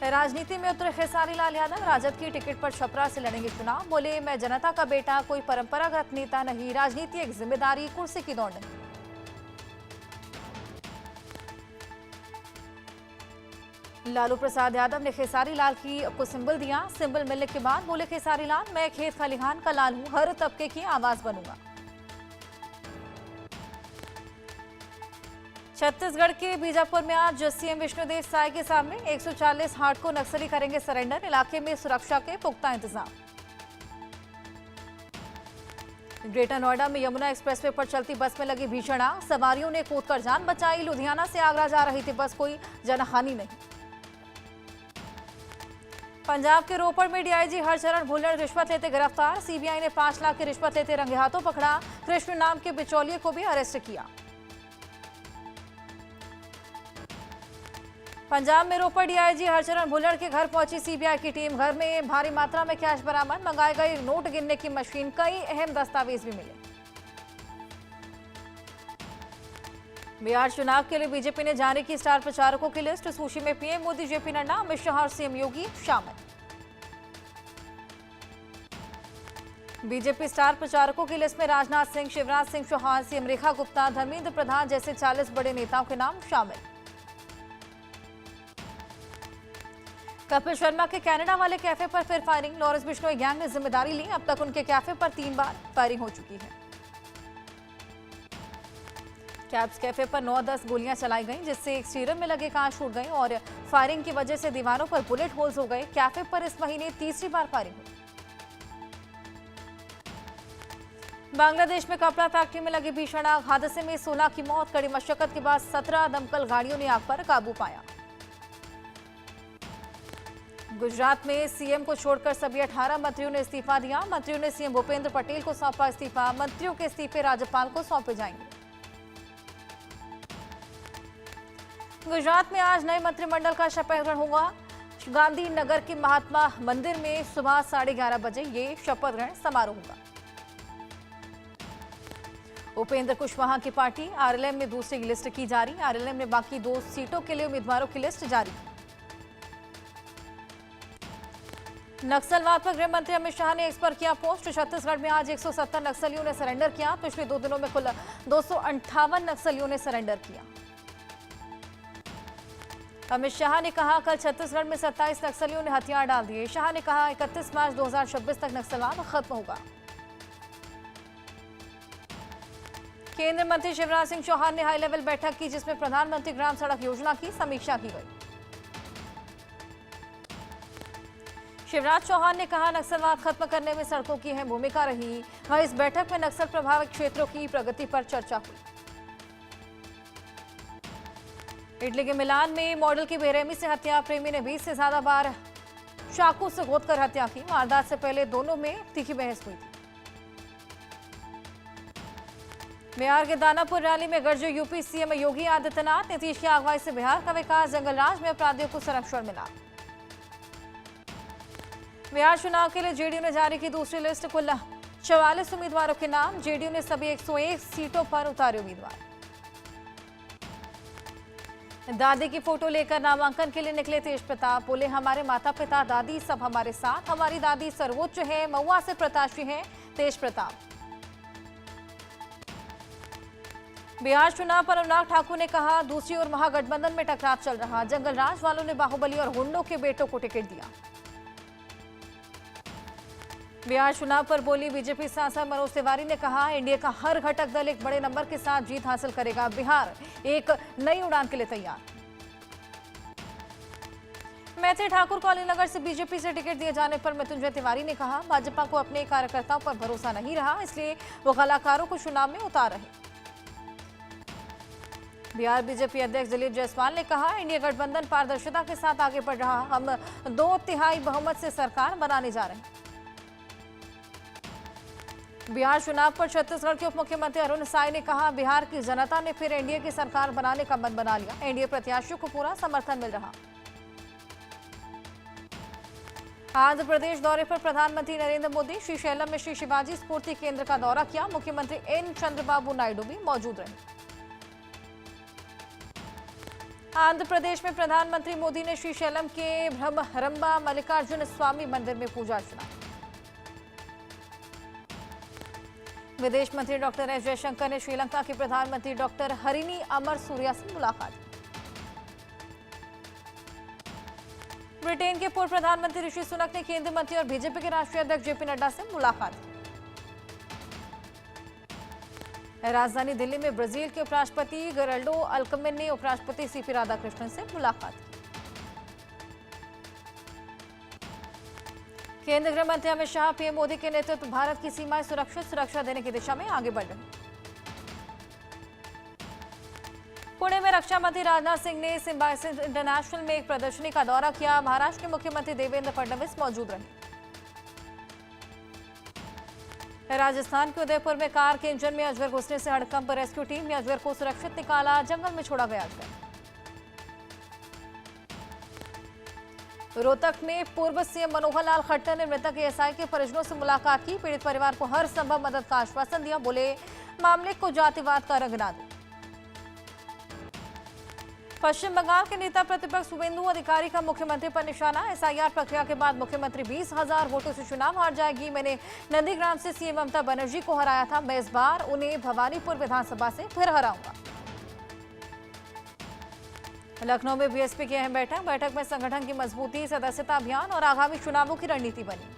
राजनीति में उतरे खेसारी लाल यादव, राजद की टिकट पर छपरा से लड़ेंगे चुनाव। बोले, मैं जनता का बेटा, कोई परंपरागत नेता नहीं, राजनीति एक जिम्मेदारी, कुर्सी की दौड़ नहीं। लालू प्रसाद यादव ने खेसारी लाल को सिंबल दिया। सिंबल मिलने के बाद बोले खेसारी लाल, मैं खेत खलिहान का लाल हूं, हर तबके की आवाज बनूंगा। छत्तीसगढ़ के बीजापुर में आज सीएम विष्णुदेव साय के सामने 140 हार्डकोर नक्सली करेंगे सरेंडर। इलाके में सुरक्षा के पुख्ता इंतजाम। ग्रेटर नोएडा में यमुना एक्सप्रेसवे पर चलती बस में लगी भीषण आग, सवारियों ने कूदकर जान बचाई। लुधियाना से आगरा जा रही थी बस, कोई जनहानि नहीं। पंजाब के रोपड़ में डीआईजी हरचरण भुल्लर रिश्वत लेते गिरफ्तार। सीबीआई ने 5 लाख की रिश्वत लेते रंगे हाथों पकड़ा। कृष्ण नाम के बिचौलिए को भी अरेस्ट किया। पंजाब में रोपड़ डीआईजी हरचरण भुल्लर के घर पहुंची सीबीआई की टीम। घर में भारी मात्रा में कैश बरामद, मंगाई गई नोट गिनने की मशीन, कई अहम दस्तावेज भी मिले। बिहार चुनाव के लिए बीजेपी ने जारी की स्टार प्रचारकों की लिस्ट। सूची में पीएम मोदी, जेपी नड्डा, अमित शाह और सीएम योगी शामिल। बीजेपी स्टार प्रचारकों की लिस्ट में राजनाथ सिंह, शिवराज सिंह चौहान, सीएम रेखा गुप्ता, धर्मेंद्र प्रधान जैसे 40 बड़े नेताओं के नाम शामिल। कपिल शर्मा के कनाडा वाले कैफे पर फिर फायरिंग। लॉरेंस बिश्नोई गैंग ने जिम्मेदारी ली। अब तक उनके कैफे पर 3 बार फायरिंग हो चुकी है। कैब्स कैफे पर 9-10 गोलियां चलाई गईं, जिससे एक स्टीयरिंग में लगे कांच टूट गए और फायरिंग की वजह से दीवारों पर बुलेट होल्स हो गए। कैफे पर इस महीने तीसरी बार फायरिंग हुई। बांग्लादेश में कपड़ा फैक्ट्री में लगी भीषण आग, हादसे में 16 की मौत। कड़ी मशक्कत के बाद 17 दमकल गाड़ियों ने आग पर काबू पाया। गुजरात में सीएम को छोड़कर सभी 18 मंत्रियों ने इस्तीफा दिया। मंत्रियों ने सीएम भूपेंद्र पटेल को सौंपा इस्तीफा। मंत्रियों के इस्तीफे राज्यपाल को सौंपे जाएंगे। गुजरात में आज नए मंत्रिमंडल का शपथ ग्रहण होगा। गांधीनगर के महात्मा मंदिर में सुबह 11:30 बजे ये शपथ ग्रहण समारोह होगा। उपेंद्र कुशवाहा की पार्टी आरएलएम में दूसरी लिस्ट की जारी। आरएलएम ने बाकी 2 सीटों के लिए उम्मीदवारों की लिस्ट जारी। नक्सलवाद पर गृह मंत्री अमित शाह ने एक्स पर किया पोस्ट। छत्तीसगढ़ में आज 170 नक्सलियों ने सरेंडर किया। पिछले 2 दिनों में कुल 258 नक्सलियों ने सरेंडर किया। अमित शाह ने कहा, कल छत्तीसगढ़ में 27 नक्सलियों ने हथियार डाल दिए। शाह ने कहा, 31 मार्च 2026 तक नक्सलवाद खत्म होगा। केंद्रीय मंत्री शिवराज सिंह चौहान ने हाई लेवल बैठक की, जिसमें प्रधानमंत्री ग्राम सड़क योजना की समीक्षा की गई। शिवराज चौहान ने कहा, नक्सलवाद खत्म करने में सड़कों की अहम भूमिका रही। वहीं इस बैठक में नक्सल प्रभावित क्षेत्रों की प्रगति पर चर्चा हुई। इटली के मिलान में मॉडल की बेरहमी से हत्या, प्रेमी ने 20 से ज्यादा बार चाकू से गोदकर हत्या की। वारदात से पहले दोनों में तीखी बहस हुई थी। बिहार के दानापुर रैली में गरजे यूपी सीएम योगी आदित्यनाथ। नीतीश की अगुवाई से बिहार का विकास, जंगलराज में अपराधियों को संरक्षण मिला। बिहार चुनाव के लिए जेडीयू ने जारी की दूसरी लिस्ट। कुल 44 उम्मीदवारों के नाम। जेडीयू ने सभी 101 सीटों पर उतारे उम्मीदवार। दादी की फोटो लेकर नामांकन के लिए निकले तेज प्रताप। बोले, हमारे माता पिता दादी सब हमारे साथ, हमारी दादी सर्वोच्च है। महुआ से प्रत्याशी हैं तेज प्रताप। बिहार चुनाव पर अनुराग ठाकुर ने कहा, दूसरी ओर महागठबंधन में टकराव चल रहा। जंगलराज वालों ने बाहुबली और हुंडों के बेटों को टिकट दिया। बिहार चुनाव पर बोली बीजेपी सांसद मनोज तिवारी ने कहा, एनडीए का हर घटक दल एक बड़े नंबर के साथ जीत हासिल करेगा। बिहार एक नई उड़ान के लिए तैयार। मैत्री ठाकुर को अलीनगर से बीजेपी से टिकट दिए जाने पर मृत्युंजय तिवारी ने कहा, भाजपा को अपने कार्यकर्ताओं पर भरोसा नहीं रहा, इसलिए वो कलाकारों को चुनाव में उतार रहे। बिहार बीजेपी अध्यक्ष दिलीप जायसवाल ने कहा, एनडीए गठबंधन पारदर्शिता के साथ आगे बढ़ रहा। हम 2/3 बहुमत से सरकार बनाने जा रहे हैं। बिहार चुनाव पर छत्तीसगढ़ के उप मुख्यमंत्री अरुण साय ने कहा, बिहार की जनता ने फिर एनडीए की सरकार बनाने का मन बना लिया। एनडीए प्रत्याशियों को पूरा समर्थन मिल रहा। आंध्र प्रदेश दौरे पर प्रधानमंत्री नरेंद्र मोदी श्रीशैलम में श्री शिवाजी स्फूर्ति केंद्र का दौरा किया। मुख्यमंत्री एन चंद्रबाबू नायडू भी मौजूद रहे। आंध्र प्रदेश में प्रधानमंत्री मोदी ने श्रीशैलम के ब्रह्मरंबा मल्लिकार्जुन स्वामी मंदिर में पूजा अर्चना। विदेश मंत्री डॉक्टर एस जयशंकर ने श्रीलंका के प्रधानमंत्री डॉक्टर हरिनी अमरसूरिया से मुलाकात की। ब्रिटेन के पूर्व प्रधानमंत्री ऋषि सुनक ने केंद्रीय मंत्री और बीजेपी के राष्ट्रीय अध्यक्ष जेपी नड्डा से मुलाकात की। राजधानी दिल्ली में ब्राजील के उपराष्ट्रपति गेराल्डो अल्कमेन ने उपराष्ट्रपति सीपी राधाकृष्णन से मुलाकात की। केंद्रीय गृह मंत्री अमित शाह पीएम मोदी के नेतृत्व भारत की सीमाएं सुरक्षित सुरक्षा देने की दिशा में आगे बढ़ रहे हैं। पुणे में रक्षा मंत्री राजनाथ सिंह ने सिम्बायोसिस इंटरनेशनल में एक प्रदर्शनी का दौरा किया। महाराष्ट्र के मुख्यमंत्री देवेंद्र फडणवीस मौजूद रहे। राजस्थान के उदयपुर में कार के इंजन में अजगर घुसने से हड़कंप। रेस्क्यू टीम ने अजगर को सुरक्षित निकाला, जंगल में छोड़ा गया अजगर। रोहतक में पूर्व सीएम मनोहर लाल खट्टर ने मृतक एएसआई के परिजनों से मुलाकात की। पीड़ित परिवार को हर संभव मदद का आश्वासन दिया। बोले, मामले को जातिवाद का रंग ना दो। पश्चिम बंगाल के नेता प्रतिपक्ष शुभेंदु अधिकारी का मुख्यमंत्री पर निशाना। एसआईआर प्रक्रिया के बाद मुख्यमंत्री 20,000 वोटों से चुनाव हार जाएगी। मैंने नंदीग्राम से सीएम ममता बनर्जी को हराया था, मैं इस बार उन्हें भवानीपुर विधानसभा से फिर हराऊंगा। लखनऊ में बीएसपी की अहम बैठक में संगठन की मजबूती, सदस्यता अभियान और आगामी चुनावों की रणनीति बनी।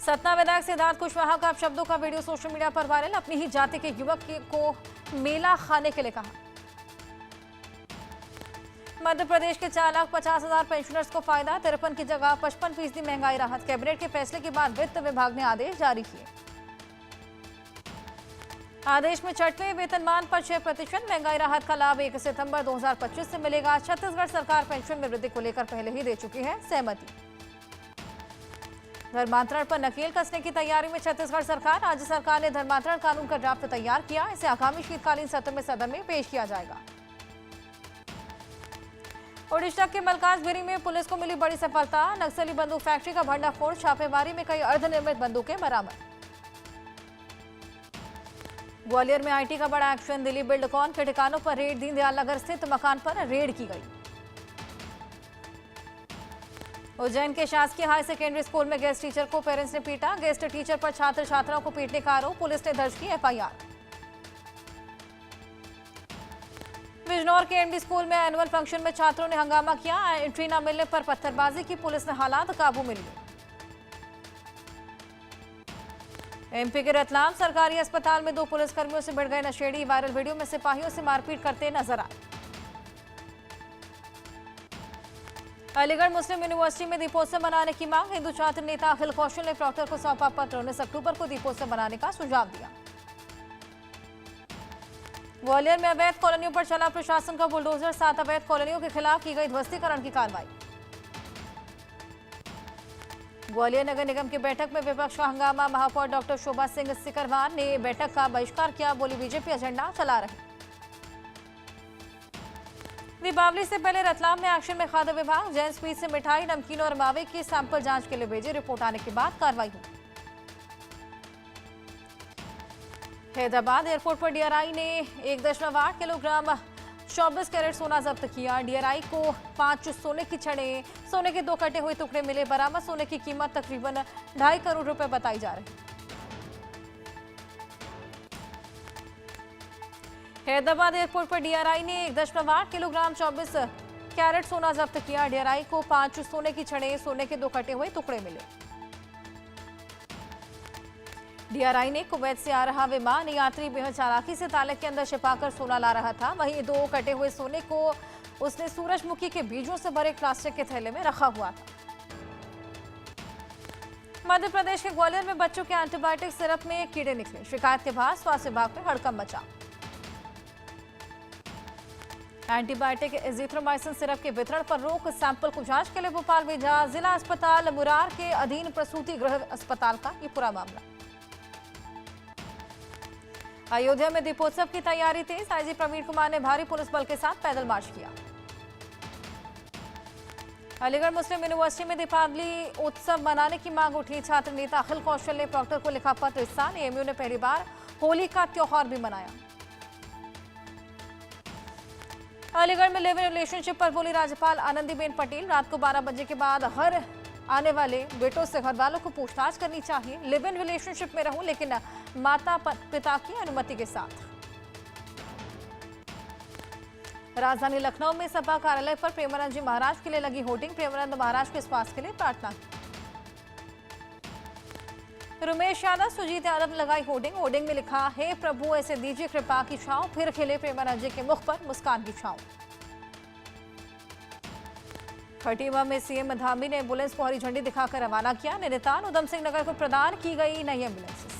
सतना विधायक सिद्धार्थ कुशवाहा का अपशब्दों का वीडियो सोशल मीडिया पर वायरल। अपनी ही जाति के युवक को मेला खाने के लिए कहा। मध्य प्रदेश के 4,50,000 पेंशनर्स को फायदा। 53 की जगह 55% महंगाई राहत। कैबिनेट के फैसले के बाद वित्त विभाग ने आदेश जारी किए। आदेश में छठवें वेतनमान पर 6% महंगाई राहत का लाभ 1 सितंबर 2025 से मिलेगा। छत्तीसगढ़ सरकार पेंशन में वृद्धि को लेकर पहले ही दे चुकी है सहमति। धर्मांतरण पर नकेल कसने की तैयारी में छत्तीसगढ़ सरकार। राज्य सरकार ने धर्मांतरण कानून का ड्राफ्ट तैयार किया। इसे आगामी शीतकालीन सत्र में सदन में पेश किया जाएगा। ओडिशा के मलकाजगिरी में पुलिस को मिली बड़ी सफलता। नक्सली बंदूक फैक्ट्री का भंडाफोड़। छापेमारी में कई अर्धनिर्मित बंदूकें बरामद। ग्वालियर में आईटी का बड़ा एक्शन। दिल्ली बिल्डकॉन के ठिकानों पर रेड। दीनदयाल नगर स्थित मकान पर रेड की गई। उज्जैन के शासकीय हाई सेकेंडरी स्कूल में गेस्ट टीचर को पेरेंट्स ने पीटा। गेस्ट टीचर पर छात्र छात्राओं को पीटने का आरोप। पुलिस ने दर्ज की एफआईआर। बिजनौर के एमडी स्कूल में एनुअल फंक्शन में छात्रों ने हंगामा किया। एंट्री न मिलने पर पत्थरबाजी की। पुलिस ने हालात काबू में लिए। एमपी के रतलाम सरकारी अस्पताल में 2 पुलिसकर्मियों से भिड़ गए नशेड़ी। वायरल वीडियो में सिपाहियों से मारपीट करते नजर आए। अलीगढ़ मुस्लिम यूनिवर्सिटी में दीपोत्सव मनाने की मांग। हिंदू छात्र नेता अखिल कौशल ने प्रॉक्टर को सौंपा पत्र। 19 अक्टूबर को दीपोत्सव मनाने का सुझाव दिया। ग्वालियर में अवैध कॉलोनियों पर चला प्रशासन का बुलडोजर। 7 अवैध कॉलोनियों के खिलाफ की गई ध्वस्तीकरण की कार्रवाई। ग्वालियर नगर निगम की बैठक में विपक्ष का हंगामा। महापौर डॉक्टर शोभा सिंह सिकरवार ने बैठक का बहिष्कार किया। बोली, बीजेपी एजेंडा चला रही। दीपावली से पहले रतलाम में एक्शन में खाद्य विभाग। जैन स्वीट से मिठाई, नमकीन और मावे की सैंपल जांच के लिए भेजे। रिपोर्ट आने के बाद कार्रवाई हुई। हैदराबाद एयरपोर्ट पर डीआरआई ने 1.8 किलोग्राम 24 कैरेट सोना जब्त किया। डीआरआई को 5 सोने की छड़ें, सोने के 2 कटे हुए टुकड़े मिले। बरामद सोने की कीमत तकरीबन 2.5 करोड़ रुपए बताई जा रही है। हैदराबाद एयरपोर्ट पर डीआरआई ने 1.8 किलोग्राम 24 कैरेट सोना जब्त किया। डीआरआई को 5 सोने की छड़ें, सोने के 2 कटे हुए टुकड़े मिले। डीआरआई ने कुवैत से आ रहा विमान यात्री बेहद चालाकी से ताले के अंदर छिपाकर सोना ला रहा था। वहीं 2 कटे हुए सोने को उसने सूरजमुखी के बीजों से भरे प्लास्टिक के थैले में रखा हुआ था। मध्य प्रदेश के ग्वालियर में बच्चों के एंटीबायोटिक सिरप में कीड़े निकले। शिकायत के बाद स्वास्थ्य विभाग में हड़कंप मचा। एंटीबायोटिक एजिथ्रोमाइसिन सिरप के वितरण पर रोक। सैंपल को जांच के लिए भोपाल भेजा। जिला अस्पताल मुरार के अधीन प्रसूति गृह अस्पताल का ये पूरा मामला। अयोध्या में दीपोत्सव की तैयारी तेज। आईजी प्रवीण कुमार ने भारी पुलिस बल के साथ पैदल मार्च किया। अलीगढ़ मुस्लिम यूनिवर्सिटी में दीपावली उत्सव मनाने की मांग उठी। छात्र नेता अखिल कौशल ने प्रॉक्टर को लिखा पत्र। इस साल एएमयू ने पहली बार होली का त्योहार भी मनाया। अलीगढ़ में लिव इन रिलेशनशिप पर बोली राज्यपाल आनंदीबेन पटेल, रात को 12 बजे के बाद हर आने वाले बेटों से घर वालों को पूछताछ करनी चाहिए। लिव इन रिलेशनशिप में रहूं लेकिन माता पिता की अनुमति के साथ। राजधानी लखनऊ में सपा कार्यालय पर प्रेमानंद जी महाराज के लिए लगी होर्डिंग, प्रेमानंद महाराज के स्वास्थ्य के लिए प्रार्थना की। रमेश यादव, सुजीत यादव ने लगाई होर्डिंग, होर्डिंग में लिखा, हे प्रभु ऐसे दीजिए कृपा की छांव, फिर खिले प्रेमानंद जी के मुख पर मुस्कान की छांव। खटीमा में सीएम धामी ने एम्बुलेंस को हरी झंडी दिखाकर रवाना किया। नैनीताल उधम सिंह नगर को प्रदान की गई नई एम्बुलेंसेस।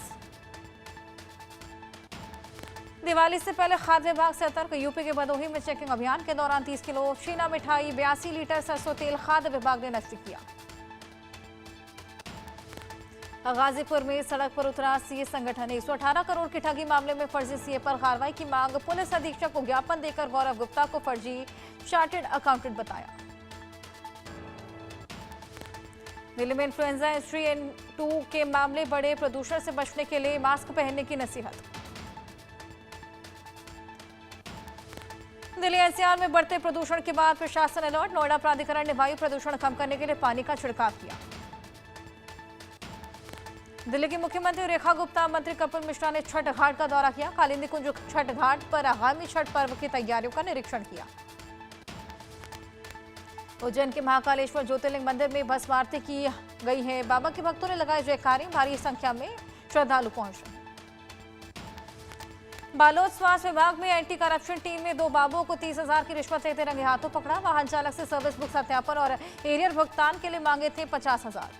दिवाली से पहले खाद्य विभाग सतर्क, यूपी के भदोही में चेकिंग अभियान के दौरान 30 किलो शीना मिठाई, 82 लीटर सरसों तेल खाद्य विभाग ने नष्ट किया। गाजीपुर में सड़क पर उतरा सीए संगठन, 118 करोड़ की ठगी मामले में फर्जी सीए पर कार्रवाई की मांग, पुलिस अधीक्षक को ज्ञापन देकर गौरव गुप्ता को फर्जी चार्टर्ड अकाउंटेंट बताया। दिल्ली में इन्फ्लुएंजा H3N2 के मामले बढ़े, प्रदूषण से बचने के लिए मास्क पहनने की नसीहत। दिल्ली एनसीआर में बढ़ते प्रदूषण के बाद प्रशासन अलर्ट, नोएडा प्राधिकरण ने वायु प्रदूषण कम करने के लिए पानी का छिड़काव किया। दिल्ली की मुख्यमंत्री रेखा गुप्ता, मंत्री कपिल मिश्रा ने छठ घाट का दौरा किया। कालिंदी कुंज छठ घाट पर आगामी छठ पर्व की तैयारियों का निरीक्षण किया। उज्जैन के महाकालेश्वर ज्योतिर्लिंग मंदिर में भस्म आरती की गई है, बाबा के भक्तों ने लगाए जयकारे, भारी संख्या में श्रद्धालु पहुंचे। बालोद स्वास्थ्य विभाग में एंटी करप्शन टीम ने 2 बाबुओं को 30,000 की रिश्वत लेते रंगे हाथों पकड़ा। वाहन चालक से सर्विस बुक सत्यापन और एरियर भुगतान के लिए मांगे थे 50,000।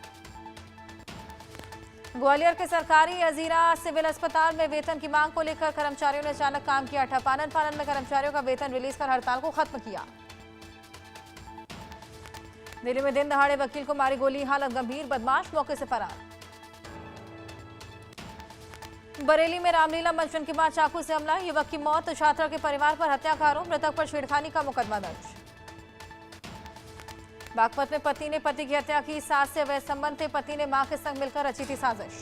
ग्वालियर के सरकारी अजीरा सिविल अस्पताल में वेतन की मांग को लेकर कर्मचारियों ने अचानक काम किया ठप। आनंद फानन में कर्मचारियों का वेतन रिलीज कर हड़ताल को खत्म किया। दिल्ली में दिन दहाड़े वकील को मारी गोली, हालत गंभीर, बदमाश मौके से फरार। बरेली में रामलीला मंचन के बाद चाकू से हमला, युवक की मौत, छात्रा के परिवार पर हत्या का आरोप, मृतक पर छेड़खानी का मुकदमा दर्ज। बागपत में पति ने पति की हत्या की, सास से अवैध संबंध थे, पति ने मां के संग मिलकर रची थी साजिश।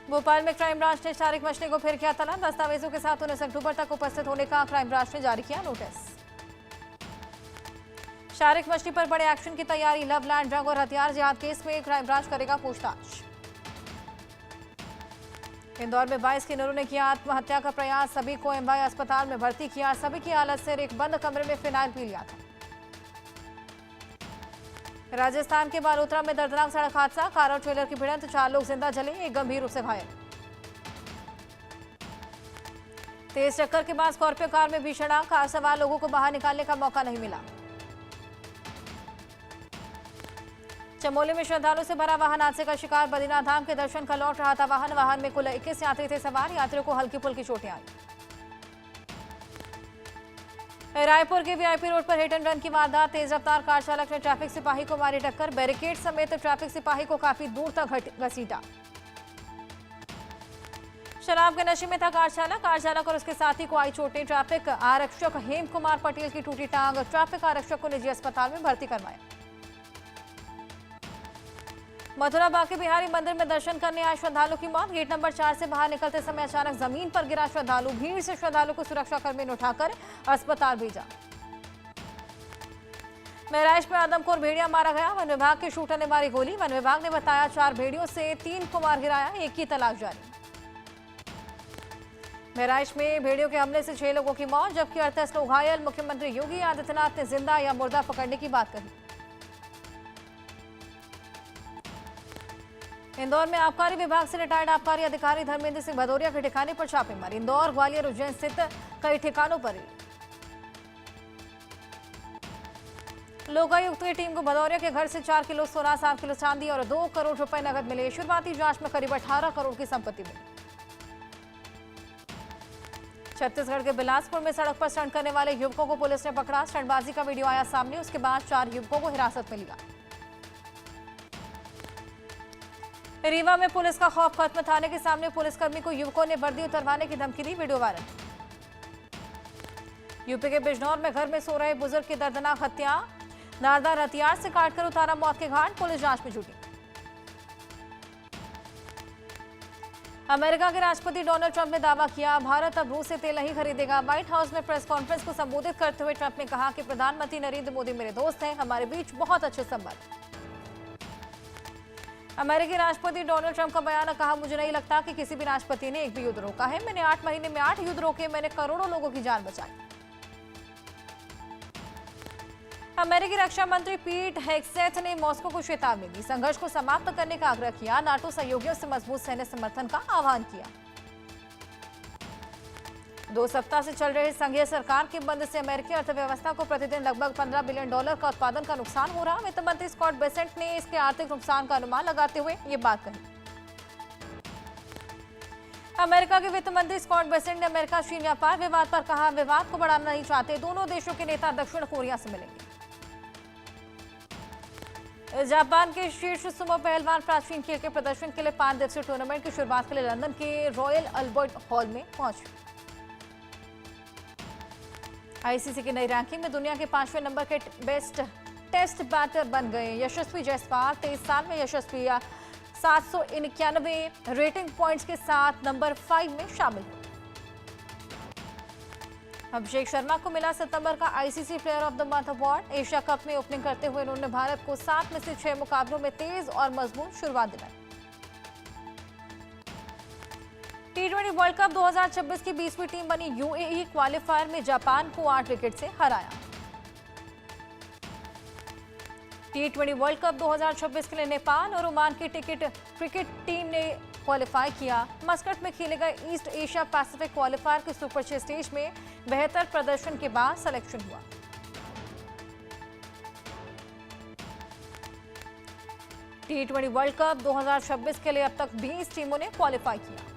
भोपाल में क्राइम ब्रांच ने शारिक मछली को फिर किया तलब, दस्तावेजों के साथ 19 अक्टूबर तक उपस्थित होने का क्राइम ब्रांच ने जारी किया नोटिस। शारिक मछली पर बड़े एक्शन की तैयारी, लव लैंड, ड्रग और हथियार जिहाद केस में क्राइम ब्रांच करेगा पूछताछ। इंदौर में 22 किन्नरों ने किया आत्महत्या का प्रयास, सभी को एमवाई अस्पताल में भर्ती किया, सभी की हालत से एक बंद कमरे में फिनाइल पी लिया था। राजस्थान के बालोतरा में दर्दनाक सड़क हादसा, कार और ट्रेलर की भिड़ंत, 4 लोग जिंदा जले, एक गंभीर रूप से घायल। तेज टक्कर के बाद स्कॉर्पियो कार में भीषण आग, कार सवार लोगों को बाहर निकालने का मौका नहीं मिला। चमोली में श्रद्धालु से भरा वाहन हादसे का शिकार, बद्रीनाथ धाम के दर्शन का लौट रहा था वाहन में कुल 21 यात्री थे सवार, यात्रियों को हल्की फुल्की चोटें आई। रायपुर के वीआईपी रोड पर हिट एंड रन की वारदात, तेज रफ्तार कार चालक ने ट्रैफिक सिपाही को मारी टक्कर, बैरिकेड समेत ट्रैफिक सिपाही को काफी दूर तक घसीटा। शराब के नशे में था कार चालक और उसके साथी को आई चोटें, ट्रैफिक आरक्षक हेम कुमार पटेल की टूटी टांग, ट्रैफिक आरक्षक को निजी अस्पताल में भर्ती करवाया। मथुरा बांके बिहारी मंदिर में दर्शन करने आए श्रद्धालु की मौत, गेट नंबर 4 से बाहर निकलते समय अचानक जमीन पर गिरा श्रद्धालु, भीड़ से श्रद्धालु को सुरक्षा कर्मी ने उठाकर अस्पताल भेजा। महराइच में आदमखोर भेड़िया मारा गया, वन विभाग के शूटर ने मारी गोली, वन विभाग ने बताया 4 भेड़ियों से 3 को मार गिराया, एक की तलाश जारी। महराइच में भेड़ियों के हमले से 6 लोगों की मौत जबकि 38 लोग घायल, मुख्यमंत्री योगी आदित्यनाथ ने जिंदा या मुर्दा पकड़ने की बात कही। इंदौर में आबकारी विभाग से रिटायर्ड आबकारी अधिकारी धर्मेंद्र सिंह भदौरिया के ठिकाने पर छापेमारी, इंदौर, ग्वालियर, उज्जैन स्थित कई ठिकानों पर लोकायुक्त की टीम को भदौरिया के घर से 4 किलो सोना, 7 किलो चांदी और 2 करोड़ रुपए नगद मिले। शुरुआती जांच में करीब 18 करोड़ की संपत्ति मिली। छत्तीसगढ़ के बिलासपुर में सड़क पर स्टंट करने वाले युवकों को पुलिस ने पकड़ा, स्टंटबाजी का वीडियो आया सामने, उसके बाद 4 युवकों को हिरासत में लिया। रीवा में पुलिस का खौफ खत्म, थाने के सामने पुलिसकर्मी को युवकों ने वर्दी उतरवाने की धमकी दी, वीडियो वायरल। यूपी के बिजनौर में घर में सो रहे बुजुर्ग की दर्दनाक हत्या, धारदार हथियार से काटकर उतारा मौत के घाट, पुलिस जांच में जुटी। अमेरिका के राष्ट्रपति डोनाल्ड ट्रंप ने दावा किया, भारत अब रूस से तेल नहीं खरीदेगा। व्हाइट हाउस में प्रेस कॉन्फ्रेंस को संबोधित करते हुए ट्रंप ने कहा कि प्रधानमंत्री नरेंद्र मोदी मेरे दोस्त हैं, हमारे बीच बहुत अच्छे संबंध। अमेरिकी राष्ट्रपति डोनाल्ड ट्रंप का बयान, कहा, मुझे नहीं लगता कि किसी भी राष्ट्रपति ने एक भी युद्ध रोका है। मैंने 8 महीने में 8 युद्ध रोके, मैंने करोड़ों लोगों की जान बचाई। अमेरिकी रक्षा मंत्री पीट हेग्सेथ ने मॉस्को को चेतावनी दी, संघर्ष को समाप्त करने का आग्रह किया, नाटो सहयोगियों से मजबूत सैन्य समर्थन का आह्वान किया। 2 सप्ताह से चल रहे संघीय सरकार के बंद से अमेरिकी अर्थव्यवस्था को प्रतिदिन लगभग $15 बिलियन का उत्पादन का नुकसान हो रहा। वित्त मंत्री स्कॉट बेसेंट ने इसके आर्थिक नुकसान का अनुमान लगाते हुए ये बात कही। अमेरिका के वित्त मंत्री स्कॉट बेसेंट ने अमेरिका चीन व्यापार विवाद पर कहा, विवाद को बढ़ाना नहीं चाहते। दोनों देशों के नेता दक्षिण कोरिया से मिलेंगे। जापान के शीर्ष सुमो पहलवान प्राचीन खेल के प्रदर्शन के लिए 5 दिवसीय टूर्नामेंट की शुरुआत के लिए लंदन के रॉयल अल्बर्ट हॉल में पहुंचे। आईसीसी की नई रैंकिंग में दुनिया के 5वें नंबर के बेस्ट टेस्ट बैटर बन गए यशस्वी जायसवाल। 23 साल में यशस्वी 791 रेटिंग पॉइंट्स के साथ नंबर 5 में शामिल हुए। अभिषेक शर्मा को मिला सितंबर का ICC player of the month award. Asia cup में ओपनिंग करते हुए उन्होंने भारत को 7 में से 6 मुकाबलों में तेज और मजबूत शुरुआत दिलाई। T20 वर्ल्ड कप 2026 की 20वीं टीम बनी यूएई क्वालिफायर में जापान को 8 विकेट से हराया। T20 वर्ल्ड कप 2026 के लिए नेपाल और ओमान की क्रिकेट टीम ने क्वालिफाई किया। मस्कट में खेले गए ईस्ट एशिया पैसिफिक क्वालिफायर के सुपर 6 स्टेज में बेहतर प्रदर्शन के बाद सिलेक्शन हुआ। T20 वर्ल्ड कप 2026 के लिए अब तक 20 टीमों ने क्वालिफाई किया।